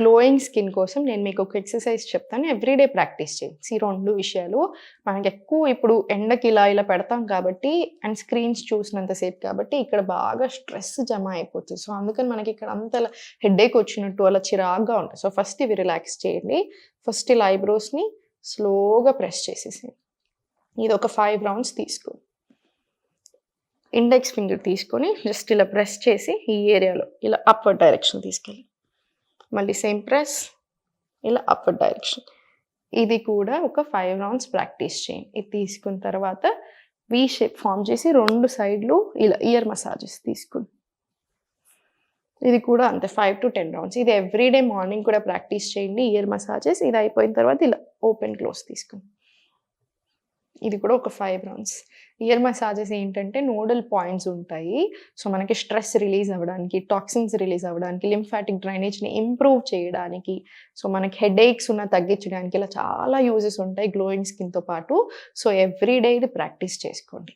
Glowing skin కోసం నేను మీకు ఒక ఎక్సర్సైజ్ చెప్తాను. ఎవ్రీడే ప్రాక్టీస్ చేయండి. ఈ 2 విషయాలు మనకెక్కువ ఇప్పుడు ఎండకి ఇలా పెడతాం కాబట్టి అండ్ స్క్రీన్స్ చూసినంత సేపు కాబట్టి ఇక్కడ బాగా స్ట్రెస్ జమ అయిపోతుంది. సో, అందుకని మనకి ఇక్కడ అంతా హెడేక్ వచ్చినట్టు అలా చిరాకుగా ఉంటది. సో, ఫస్ట్ ఇవి రిలాక్స్ చేయండి. ఫస్ట్ ఇలా ఐబ్రోస్‌ని స్లోగా ప్రెస్ చేసేసేయండి. ఇదొక 5 రౌండ్స్ తీసుకో. ఇండెక్స్ ఫింగర్ తీసుకొని జస్ట్ ఇలా ప్రెస్ చేసి ఈ ఏరియాలో ఇలా అప్‌వర్డ్ డైరెక్షన్ తీసుకెళ్ళి. మళ్ళీ సేమ్ ప్రెస్, ఇలా అప్‌వర్డ్ డైరెక్షన్. ఇది కూడా ఒక 5 రౌండ్స్ ప్రాక్టీస్ చేయండి. ఇది తీసుకున్న తర్వాత వి షేప్ ఫార్మ్ చేసి 2 సైడ్‌లు ఇలా ఇయర్ మసాజెస్ తీసుకోండి. ఇది కూడా అంతే 5-10 రౌండ్స్. ఇది ఎవ్రీడే మార్నింగ్ కూడా ప్రాక్టీస్ చేయండి ఇయర్ మసాజెస్. ఇది అయిపోయిన తర్వాత ఇలా ఓపెన్ క్లోజ్ తీసుకోండి. ఇది కూడా ఒక 5 రౌండ్స్. ఇయర్ మసాజెస్ ఏంటంటే నోడల్ పాయింట్స్ ఉంటాయి. సో, మనకి స్ట్రెస్ రిలీజ్ అవ్వడానికి, టాక్సిన్స్ రిలీజ్ అవ్వడానికి, లింఫాటిక్ డ్రైనేజ్‌ని ఇంప్రూవ్ చేయడానికి, సో, మనకి హెడేక్స్ తగ్గించడానికి ఇలా చాలా యూజెస్ ఉంటాయి గ్లోయింగ్ స్కిన్‌తో పాటు. సో, ఎవ్రీడే ఇది ప్రాక్టీస్ చేసుకోండి.